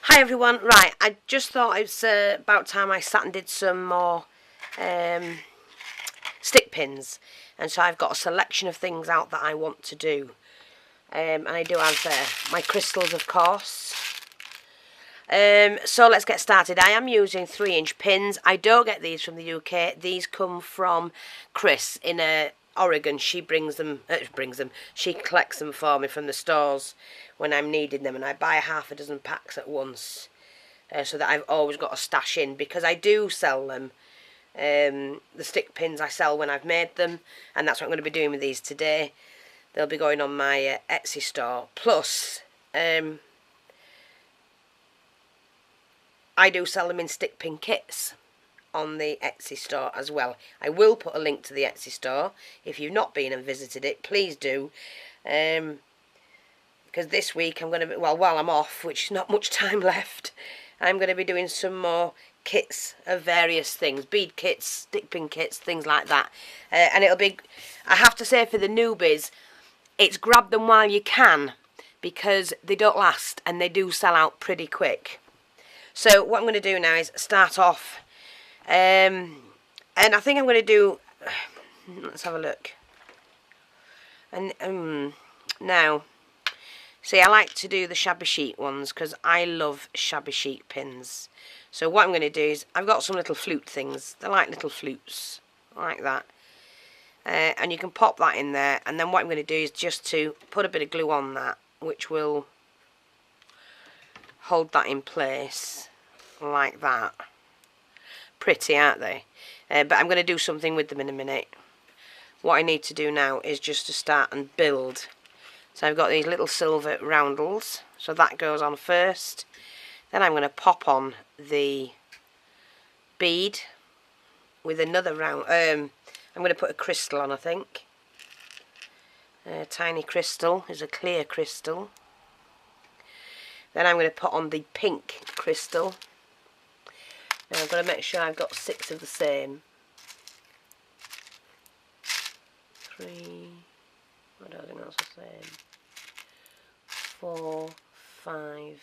Hi everyone, right, I just thought it's about time I sat and did some more stick pins, and so I've got a selection of things out that I want to do, and I do have my crystals of course. So let's get started. I am using 3-inch pins. I don't get these from the UK, these come from Chris in Oregon. She she collects them for me from the stores when I'm needing them, and I buy half a dozen packs at once, so that I've always got a stash in, because I do sell them. The stick pins I sell when I've made them, and that's what I'm going to be doing with these today. They'll be going on my Etsy store. Plus, I do sell them in stick pin kits on the Etsy store as well. I will put a link to the Etsy store. If you've not been and visited it, please do. Because this week I'm going to be, well, while I'm off, which is not much time left, I'm going to be doing some more kits of various things. Bead kits, stick pin kits, things like that. And it'll be, I have to say, for the newbies, it's grab them while you can, because they don't last and they do sell out pretty quick. So what I'm going to do now is start off, and I think I'm going to do, let's have a look, and now, see, I like to do the Shabby Chic ones because I love Shabby Chic pins. So what I'm going to do is, I've got some little flute things, they're like little flutes, like that, and you can pop that in there, and then what I'm going to do is just to put a bit of glue on that, which will hold that in place like that. Pretty, aren't they? But I'm going to do something with them in a minute. What I need to do now is just to start and build. So I've got these little silver roundels, so that goes on first. Then I'm going to pop on the bead with another round. I'm going to put a crystal on, I think. A tiny crystal is a clear crystal. Then I'm going to put on the pink crystal. Now I've got to make sure I've got 6 of the same. 3, I don't think that's the same. 4, 5,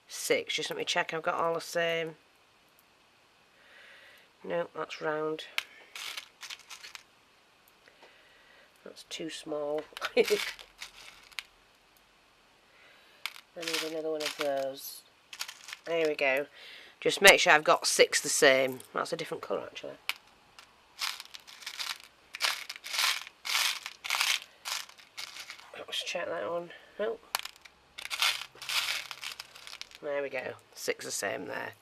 6. Just let me check I've got all the same. No, that's round. That's too small. I need another one of those. There we go. Just make sure I've got 6 the same. That's a different colour actually. Let's check that one. Nope. There we go. 6 the same there.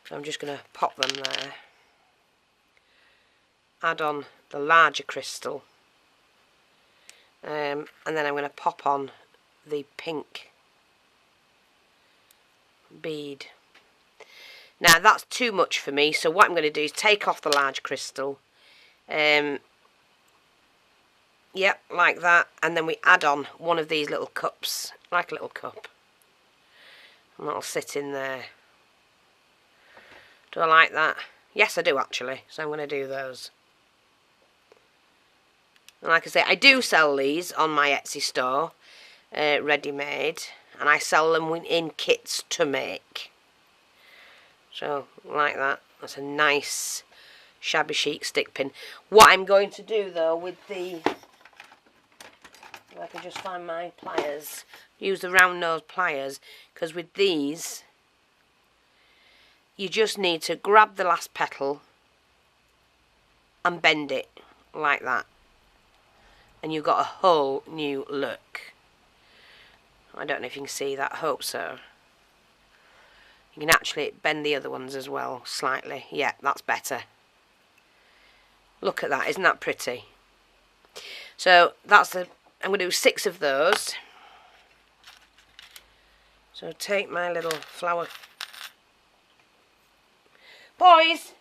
So I'm just going to pop them there. Add on the larger crystal. And then I'm going to pop on the pink bead. Now that's too much for me, so what I'm going to do is take off the large crystal. Yep, like that, and then we add on one of these little cups, like a little cup. And that'll sit in there. Do I like that? Yes, I do actually, so I'm going to do those. And like I say, I do sell these on my Etsy store, ready-made, and I sell them in kits to make. So, like that. That's a nice Shabby Chic stick pin. What I'm going to do though with the, if I can just find my pliers, use the round nose pliers, because with these you just need to grab the last petal and bend it like that, and you've got a whole new look. I don't know if you can see that, I hope so. You can actually bend the other ones as well, slightly. Yeah, that's better. Look at that, isn't that pretty? So that's the, I'm going to do 6 of those. So take my little flower. Boys,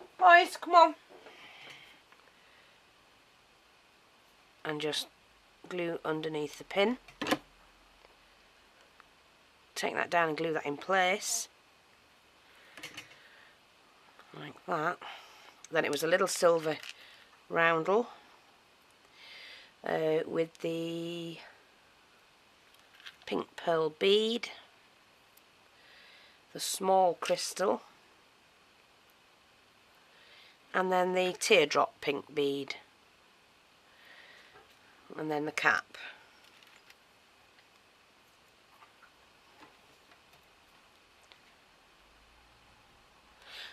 come on. And just glue underneath the pin. Take that down and glue that in place. Like that. Then it was a little silver roundel with the pink pearl bead. the small crystal, and then the teardrop pink bead, and then the cap.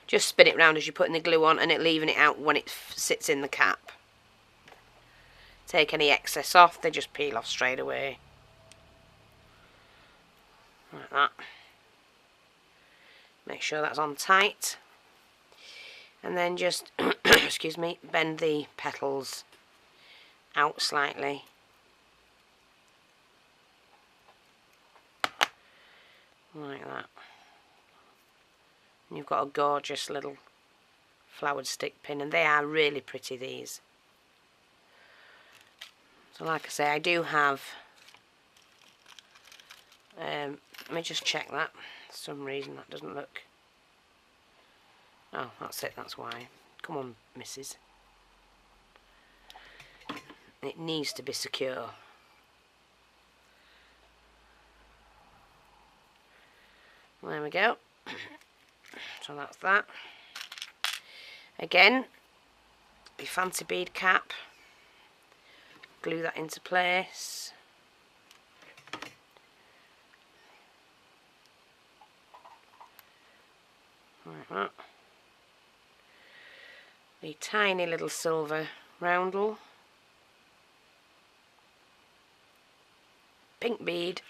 Just spin it round as you're putting the glue on and leaving it out when it sits in the cap. Take any excess off, they just peel off straight away. Like that. Make sure that's on tight. And then just, excuse me, bend the petals out slightly. Like that. And you've got a gorgeous little flowered stick pin, and they are really pretty, these. So like I say, I do have, let me just check that. For some reason that doesn't look, oh, that's it, that's why. Come on, missus. It needs to be secure. There we go. So that's that. Again, your fancy bead cap. Glue that into place. Like that. The tiny little silver roundel. Pink bead.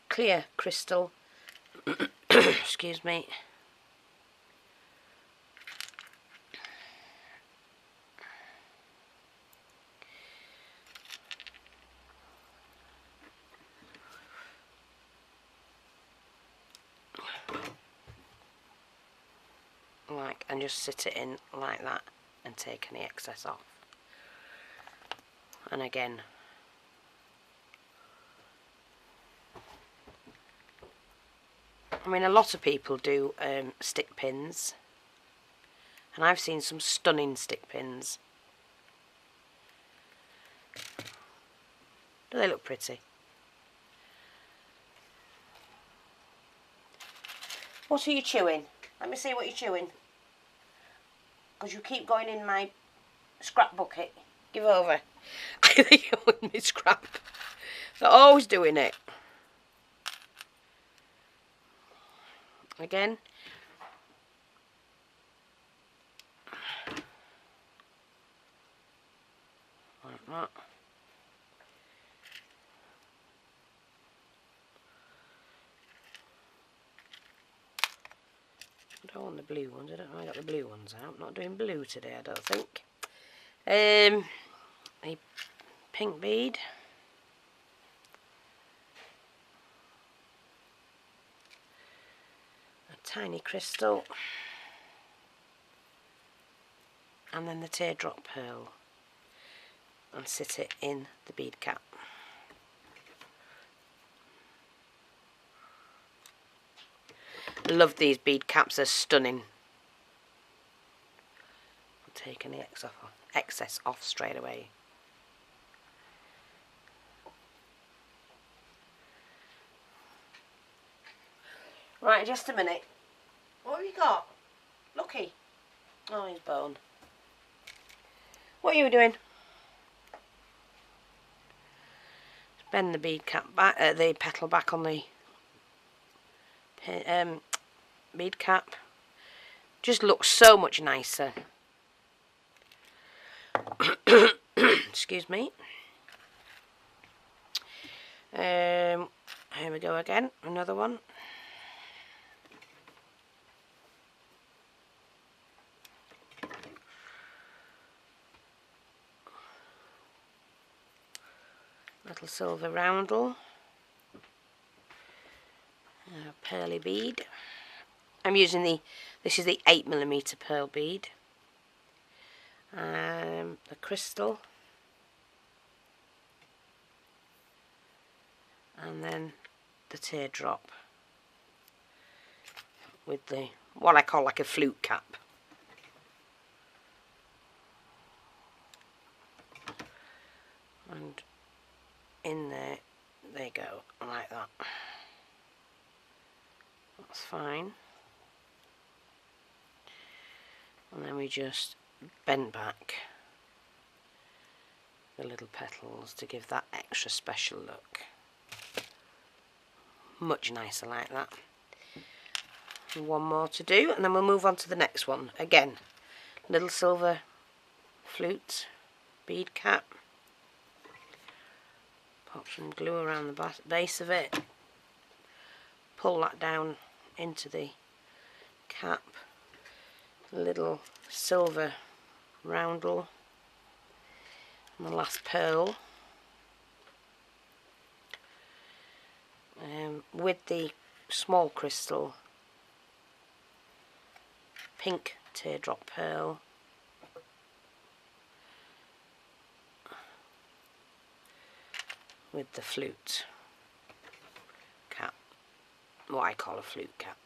Clear crystal. Excuse me. And just sit it in like that and take any excess off. And again, I mean, a lot of people do stick pins, and I've seen some stunning stick pins. Do they look pretty? What are you chewing? Let me see what you're chewing. Because you keep going in my scrap bucket. Give over. I think you're in my scrap. They're always doing it. Again. Like that. I don't want the blue ones. I don't know. I got the blue ones out. I'm not doing blue today, I don't think. A pink bead. A tiny crystal. And then the teardrop pearl. And sit it in the bead cap. Love these bead caps, they're stunning. I'll take any excess off straight away. Right, just a minute. What have you got? Lucky. Oh, his bone. What are you doing? Just bend the bead cap back, the petal back on the bead cap. Just looks so much nicer. Excuse me. Here we go again, another one. Little silver roundel. Pearly bead. I'm using this is the 8mm pearl bead. The crystal. And then the teardrop with the what I call like a flute cap. And in there they go, like that. fine. And then we just bend back the little petals to give that extra special look. Much nicer like that. And one more to do, and then we'll move on to the next one. Again, little silver flute bead cap. Pop some glue around the base of it. Pull that down into the cap. A little silver roundel. And the last pearl. With the small crystal pink teardrop pearl. With the flute cap, what I call a flute cap.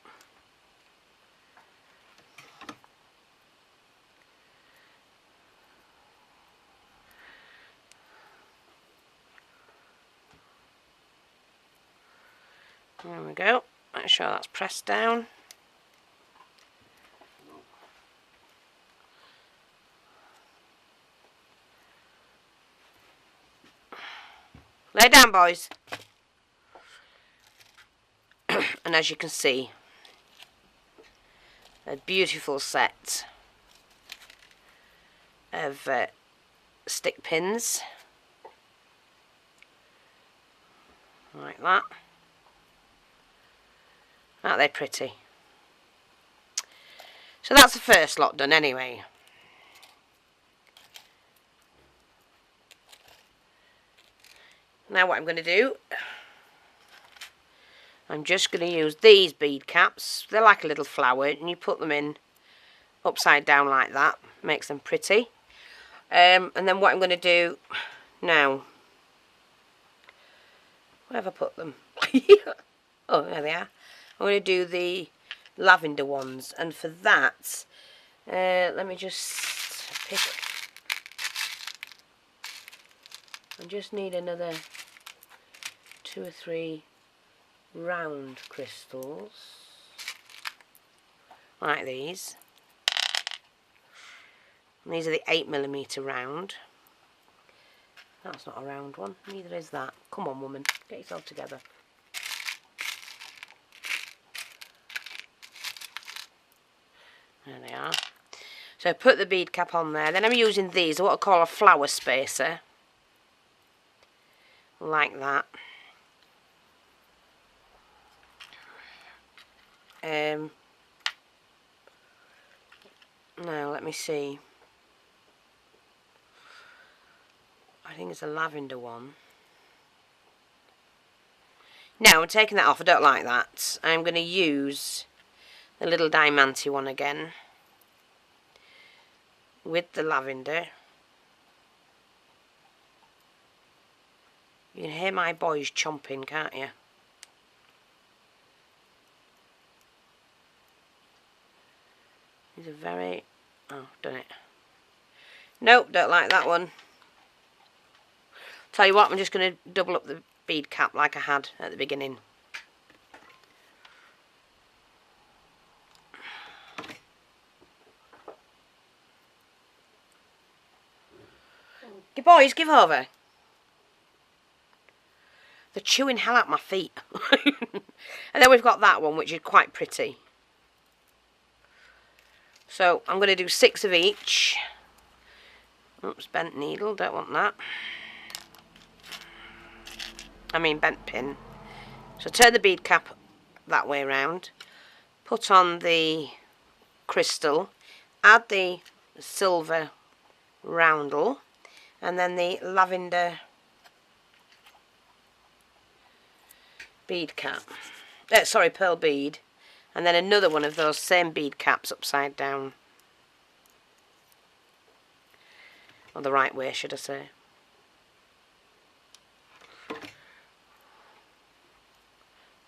There we go. Make sure that's pressed down. Lay down, boys. And as you can see, a beautiful set of stick pins, like that. Aren't they pretty? So that's the first lot done anyway. Now what I'm going to do, I'm just going to use these bead caps. They're like a little flower, and you put them in upside down like that. Makes them pretty. And then what I'm going to do now, where have I put them? Oh, there they are. I'm going to do the lavender ones, and for that, let me just pick. I just need another 2 or 3 round crystals, like these. And these are the 8mm round. That's not a round one, neither is that. Come on, woman, get yourself together. There they are. So put the bead cap on there. Then I'm using these, what I call a flower spacer. Like that. Now let me see. I think it's a lavender one. Now I'm taking that off, I don't like that. I'm going to use the little diamante one again with the lavender. You can hear my boys chomping, can't you? These are very... Oh, done it. Nope, don't like that one. Tell you what, I'm just going to double up the bead cap like I had at the beginning. You boys, give over. They're chewing hell out my feet. And then we've got that one, which is quite pretty. So I'm going to do 6 of each. Oops, bent needle, don't want that. I mean bent pin. So turn the bead cap that way around. Put on the crystal. Add the silver roundel. And then the lavender bead cap. Sorry, pearl bead. And then another one of those same bead caps upside down. Or the right way, should I say.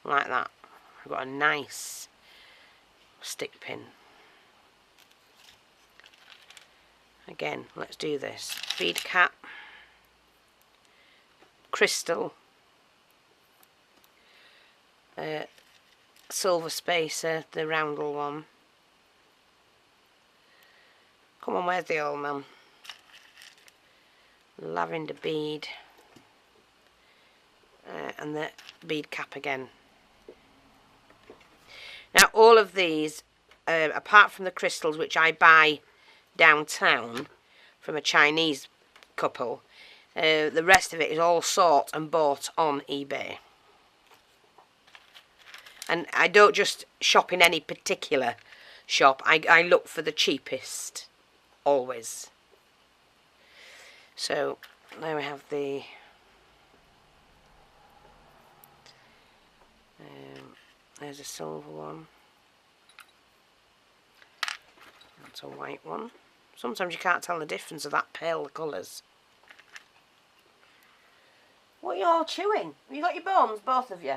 Like that. I've got a nice stick pin. Again, let's do this. Bead cap. Crystal. silver spacer, the roundel one. Come on, where's the old man? Lavender bead. And the bead cap again. Now all of these, apart from the crystals which I buy downtown from a Chinese couple, the rest of it is all sought and bought on eBay. And I don't just shop in any particular shop. I look for the cheapest, always. So there we have the there's a silver one. That's a white one. Sometimes you can't tell the difference of that pale the colours. What are you all chewing? Have you got your bones, both of you?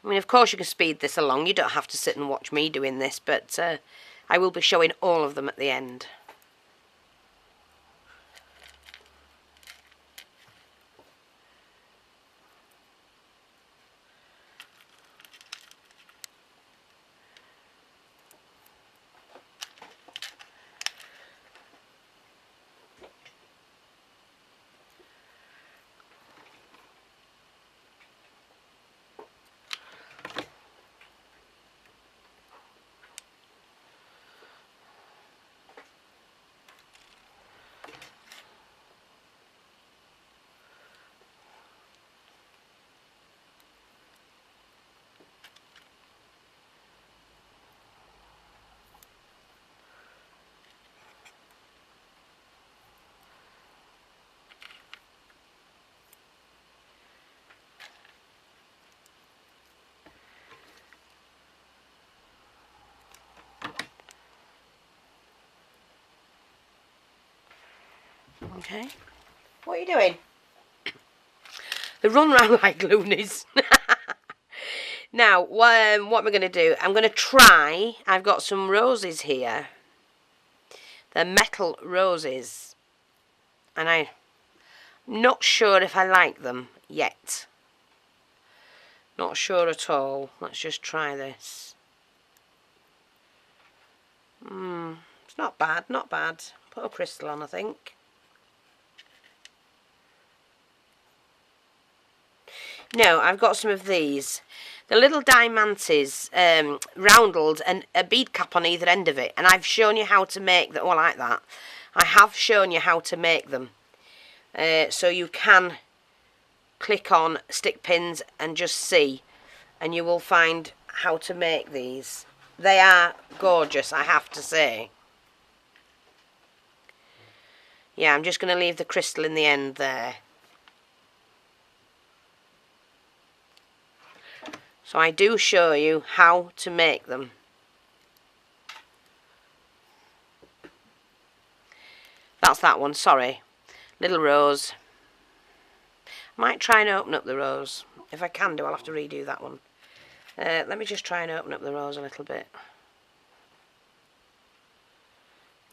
I mean, of course you can speed this along. You don't have to sit and watch me doing this, but I will be showing all of them at the end. Okay. What are you doing? They run around like loonies. Now, what am I going to do? I'm going to try. I've got some roses here. They're metal roses. And I'm not sure if I like them yet. Not sure at all. Let's just try this. It's not bad, not bad. Put a crystal on, I think. No, I've got some of these. The little diamantes, roundelled, and a bead cap on either end of it. And I've shown you how to make them. Oh, I like that. I have shown you how to make them. So you can click on Stickpins and just see. And you will find how to make these. They are gorgeous, I have to say. Yeah, I'm just going to leave the crystal in the end there. So I do show you how to make them. That's that one, sorry. Little rose. I might try and open up the rose. If I can do, I'll have to redo that one. Let me just try and open up the rose a little bit.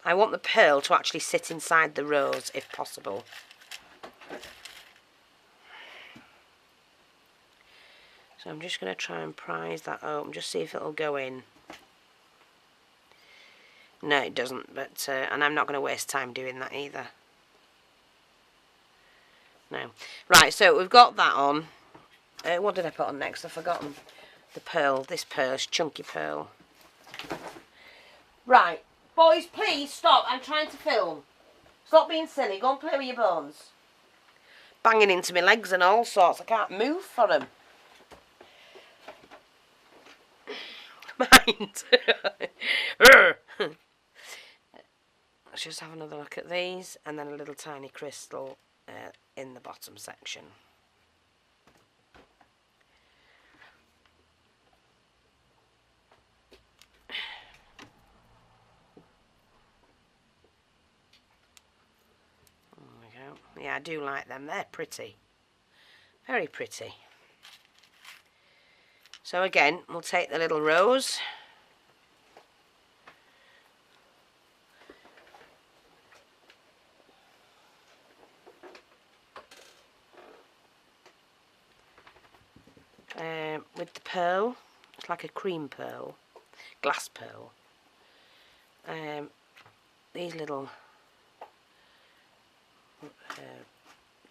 I want the pearl to actually sit inside the rose, if possible. So I'm just going to try and prise that open, just see if it'll go in. No, it doesn't, but and I'm not going to waste time doing that either. No. Right, so we've got that on. What did I put on next? I've forgotten. The pearl, this pearl, chunky pearl. Right, boys, please stop. I'm trying to film. Stop being silly. Go and play with your bones. Banging into my legs and all sorts. I can't move for them. Mind. Let's just have another look at these, and then a little tiny crystal in the bottom section. There we go. Yeah, I do like them. They're pretty. Very pretty. So again, we'll take the little rose. With the pearl, it's like a cream pearl, glass pearl. These little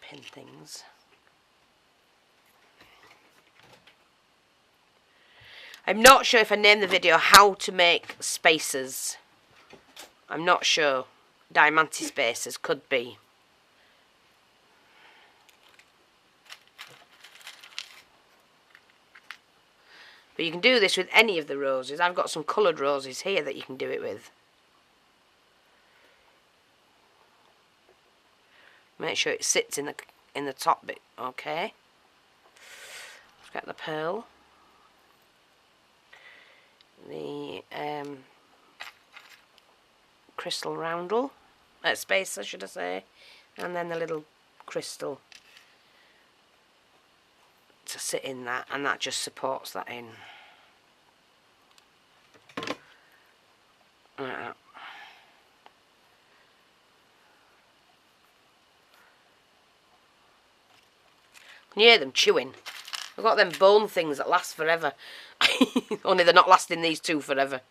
pin things. I'm not sure if I named the video how to make spacers. I'm not sure. Diamante spacers could be. But you can do this with any of the roses. I've got some coloured roses here that you can do it with. Make sure it sits in the top bit. Okay. Let's get the pearl. The crystal roundel, spacer should I say, and then the little crystal to sit in that, and that just supports that in. Like that. Can you hear them chewing? I've got them bone things that last forever. Only they're not lasting these two forever.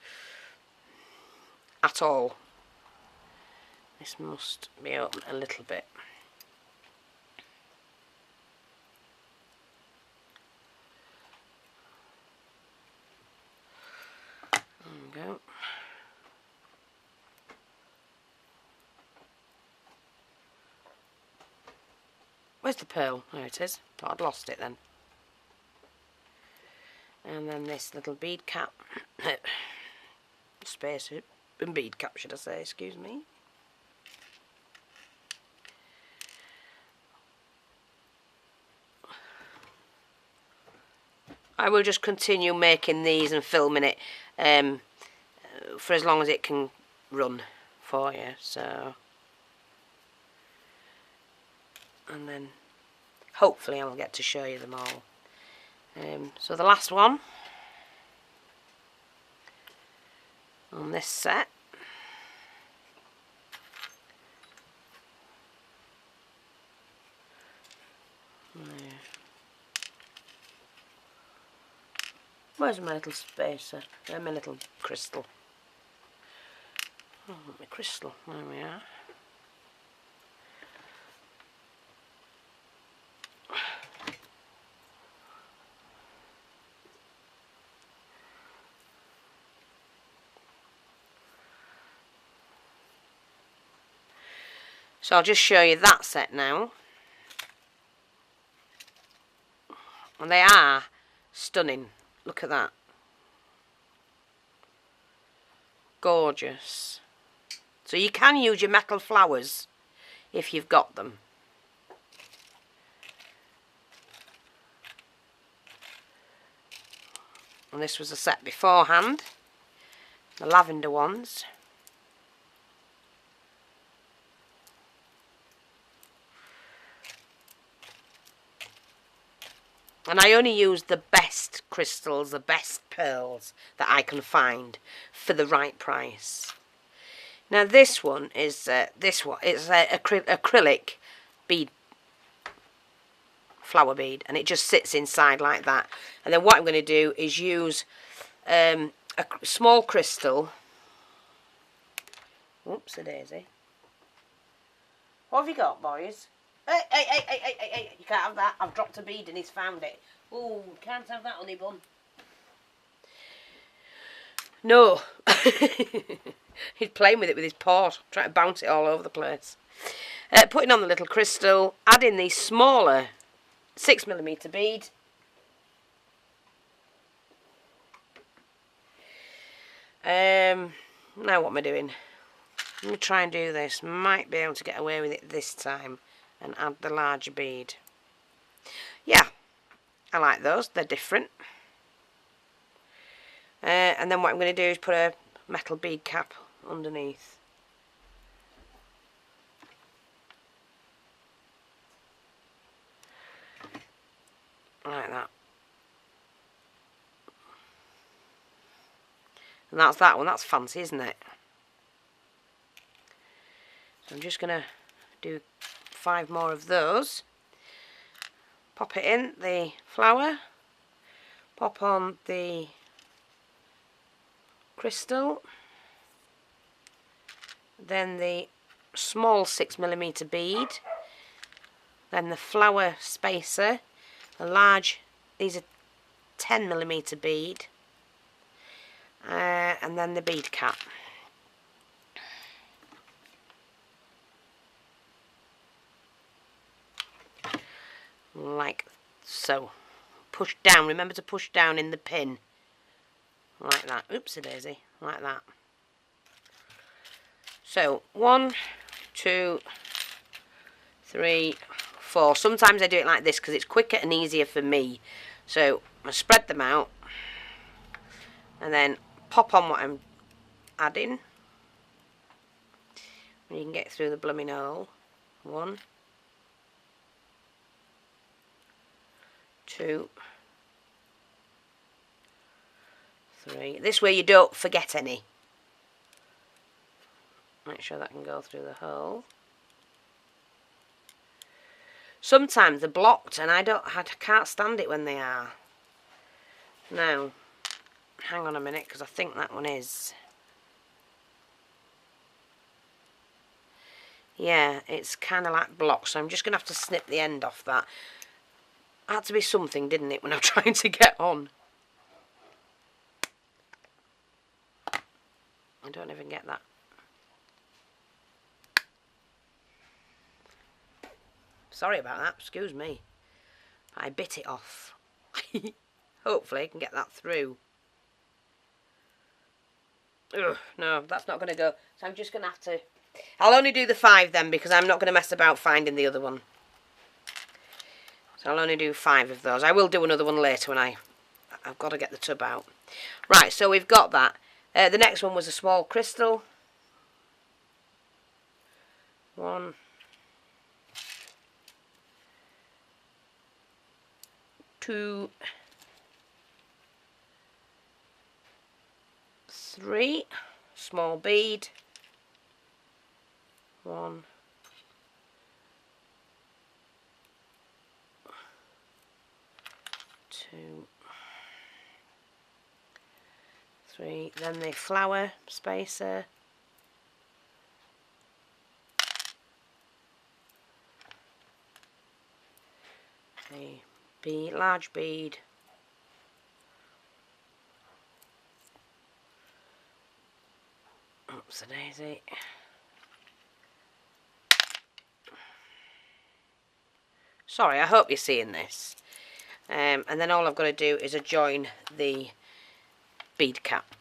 At all. This must be open a little bit. There we go. Where's the pearl? There it is. Thought I'd lost it then. And then this little bead cap. Spacer and bead cap, should I say, excuse me. I will just continue making these and filming it for as long as it can run for you. So, and then hopefully I'll get to show you them all. So the last one on this set. Where's my little spacer? There's my little crystal. Oh, my crystal. There we are. So I'll just show you that set now. And they are stunning. Look at that. Gorgeous. So you can use your metal flowers if you've got them. And this was a set beforehand. The lavender ones. And I only use the best crystals, the best pearls that I can find for the right price. Now this one is it's acrylic bead, flower bead, and it just sits inside like that. And then what I'm going to do is use a small crystal. Oops, a daisy. What have you got, boys? Hey, you can't have that. I've dropped a bead and he's found it. Oh, can't have that, honey bun. No. He's playing with it with his paw, trying to bounce it all over the place. Putting on the little crystal, adding the smaller 6mm bead. Now what am I doing? Let me try and do this. Might be able to get away with it this time. And add the larger bead. Yeah, I like those. They're different. And then what I'm going to do is put a metal bead cap underneath. Like that. And that's that one. That's fancy, isn't it? So I'm just going to do 5 more of those. Pop it in the flower. Pop on the crystal. Then the small 6mm bead. Then the flower spacer. The large, these are 10mm bead. And then the bead cap. Like so. Push down. Remember to push down in the pin. Like that. Oopsie daisy. Like that. So 1, 2, 3, 4. Sometimes I do it like this because it's quicker and easier for me. So I spread them out and then pop on what I'm adding. You can get through the blooming hole. 1, 2, 3. This way you don't forget any. Make sure that can go through the hole. Sometimes they're blocked and I can't stand it when they are. Now, hang on a minute because I think that one is. Yeah, it's kind of like blocked, so I'm just going to have to snip the end off that. Had to be something, didn't it, when I'm trying to get on? I don't even get that. Sorry about that, excuse me. I bit it off. Hopefully I can get that through. Ugh, no, that's not going to go. So I'm just going to have to... I'll only do the 5 then because I'm not going to mess about finding the other one. So I'll only do 5 of those. I will do another one later when I've got to get the tub out. Right, so we've got that. The next one was a small crystal. 1, 2, 3, small bead. 1, 2, 3. Then the flower spacer. The bead, large bead. Oops, a daisy. Sorry, I hope you're seeing this. And then all I've got to do is adjoin the bead cap.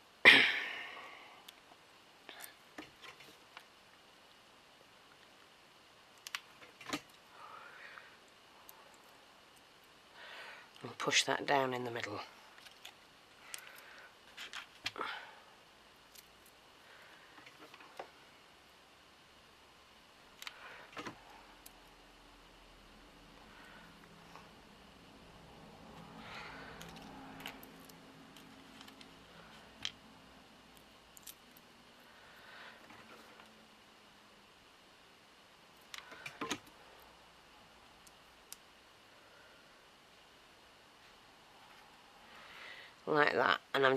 And push that down in the middle. Like that, and I'm